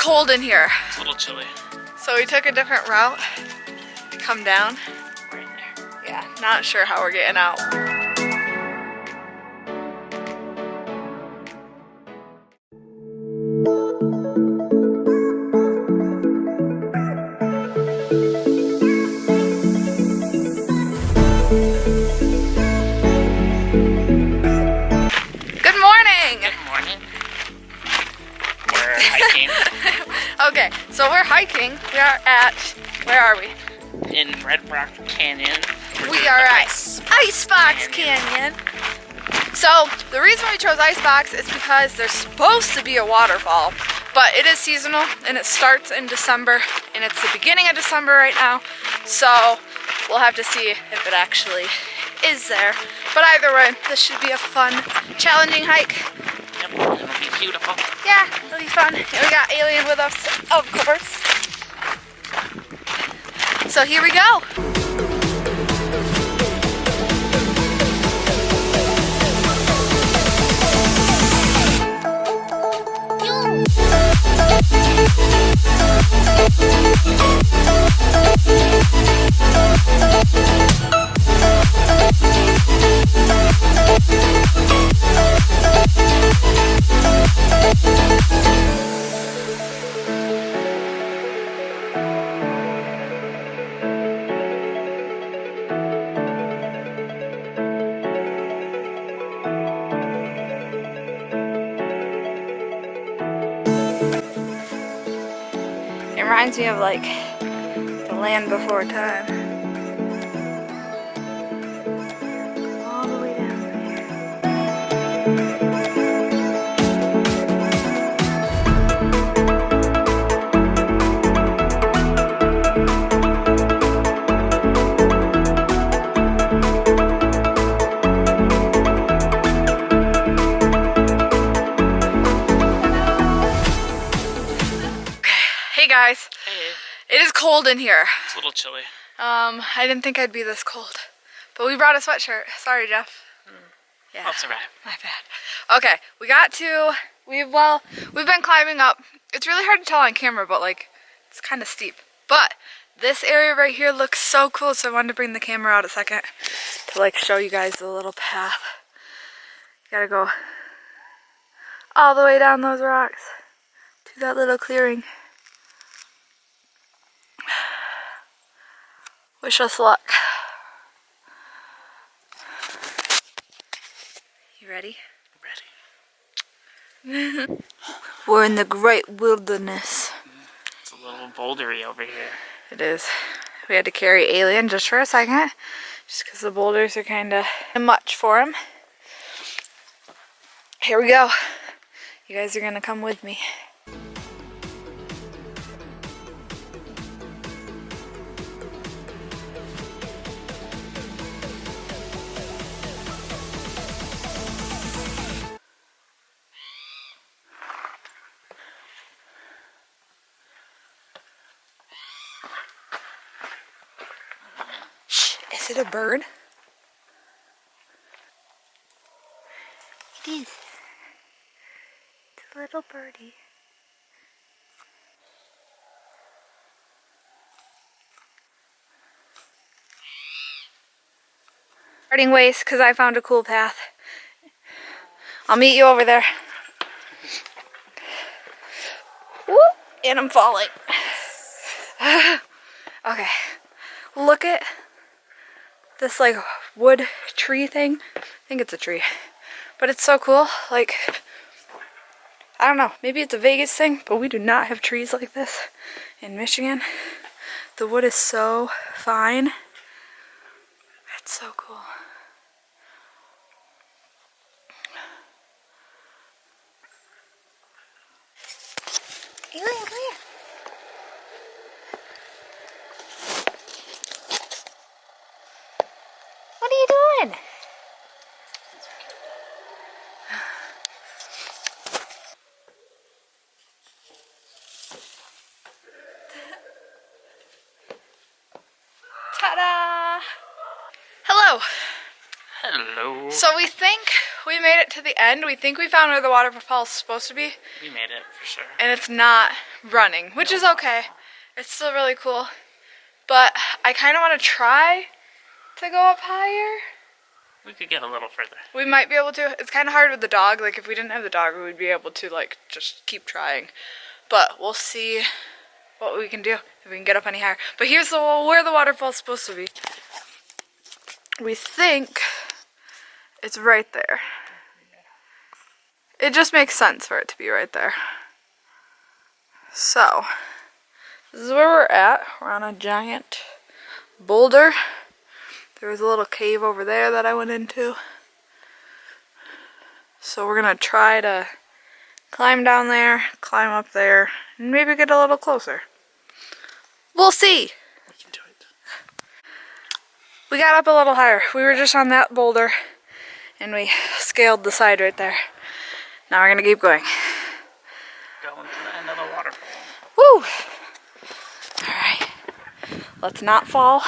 cold in here. It's a little chilly. So we took a different route to come down. Right there. Yeah, not sure how we're getting out. Good morning! Good morning. We're hiking Okay, so we're hiking. We are at, where are we? in Red Rock Canyon. We are at Icebox Canyon. So the reason we chose Icebox is because there's supposed to be a waterfall, but it is seasonal and it starts in December and it's the beginning of December right now. So we'll have to see if it actually is there. But either way, this should be a fun, challenging hike. Yep, it'll be beautiful. Yeah, it'll be fun. And we got Alien with us, of course. So here we go. It reminds me of like the land before time. All the way down Hey guys, Hey, it is cold in here. it's a little chilly. I didn't think I'd be this cold, but we brought a sweatshirt. Sorry, Jeff. Yeah, I'll survive. my bad. Okay, we've been climbing up. It's really hard to tell on camera, but like, it's kind of steep. But this area right here looks so cool, so I wanted to bring the camera out a second to like show you guys the little path. You gotta go all the way down those rocks to that little clearing. Wish us luck. You ready? Ready. We're in the great wilderness. It's a little bouldery over here. It is. We had to carry Alien just for a second, just because the boulders are kind of much for him. Here we go. You guys are gonna come with me. Is it a bird? It is. It's a little birdie. Parting ways because I found a cool path. I'll meet you over there. Whoop, and I'm falling. Okay, look at this like wood tree thing. I think it's a tree, but it's so cool. Like, I don't know, maybe it's a Vegas thing, but we do not have trees like this in Michigan. The wood is so fine. It's so cool. Alien, come here. What are you doing? Ta-da! Hello. Hello. So we think we made it to the end. We think we found where the waterfall is supposed to be. We made it, for sure. And it's not running, which is okay. It's still really cool. But I kind of want to try to go up higher. We could get a little further. We might be able to. It's kind of hard with the dog. Like, if we didn't have the dog, we would be able to, like, just keep trying. But we'll see what we can do, if we can get up any higher. But here's where the waterfall's supposed to be. We think it's right there. It just makes sense for it to be right there. So, this is where we're at. We're on a giant boulder. There was a little cave over there that I went into. So we're gonna try to climb down there, climb up there, and maybe get a little closer. We'll see. We can do it. We got up a little higher. We were just on that boulder and we scaled the side right there. Now we're gonna keep going. Going to the end of the waterfall. Woo! Alright. Let's not fall.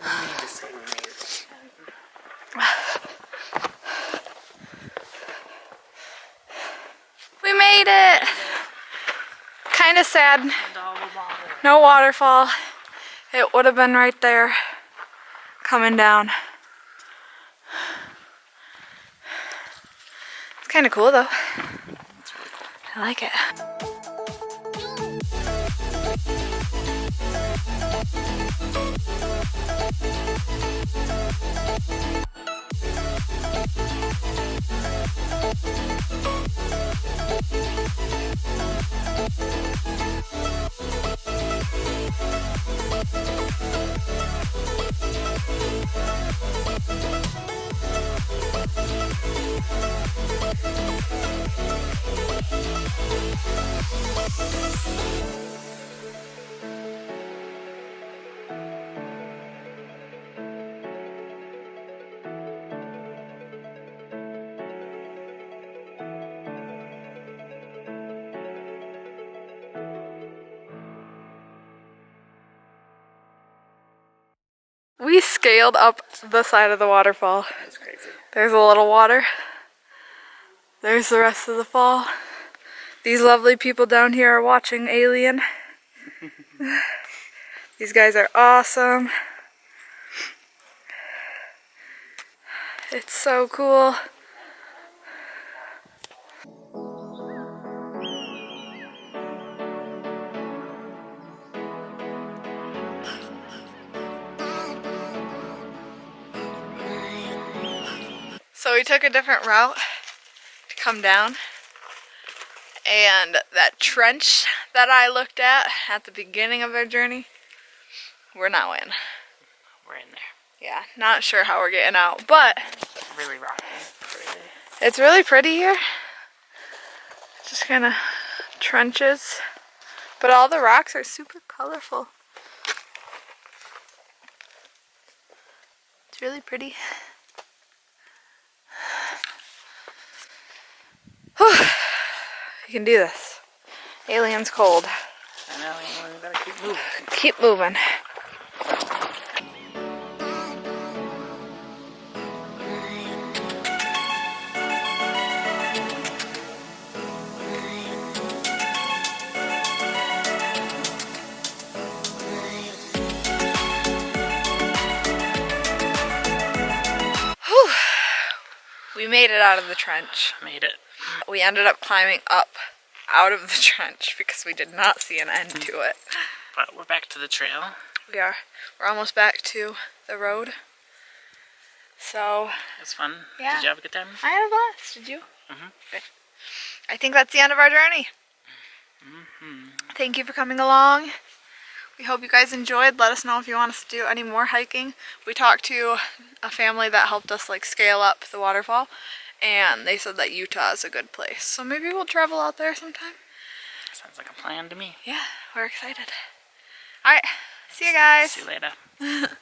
We need to say we made it. We made it! Kinda sad. And all the water. No waterfall. It would have been right there. Coming down. It's kinda cool though. It's really cool. I like it. We scaled up the side of the waterfall. It's crazy. There's a little water. There's the rest of the fall. These lovely people down here are watching Alien. These guys are awesome. It's so cool. So we took a different route to come down, and that trench that I looked at the beginning of our journey, we're now in. We're in there. Yeah, not sure how we're getting out, but Really rocky. Pretty. it's really pretty here. Just kind of trenches, but all the rocks are super colorful. It's really pretty. You can do this. Alien's cold. I know, we gotta keep moving. Keep moving. Whew. We made it out of the trench. Made it. We ended up climbing up out of the trench because we did not see an end to it. But we're back to the trail. We are. We're almost back to the road. So, It was fun. Yeah. Did you have a good time? I had a blast. Did you? Mm-hmm. Okay. I think that's the end of our journey. Mm-hmm. Thank you for coming along. We hope you guys enjoyed. Let us know if you want us to do any more hiking. We talked to a family that helped us like scale up the waterfall, and they said that Utah is a good place. So maybe we'll travel out there sometime. Sounds like a plan to me. Yeah, we're excited. All right, see you guys. See you later.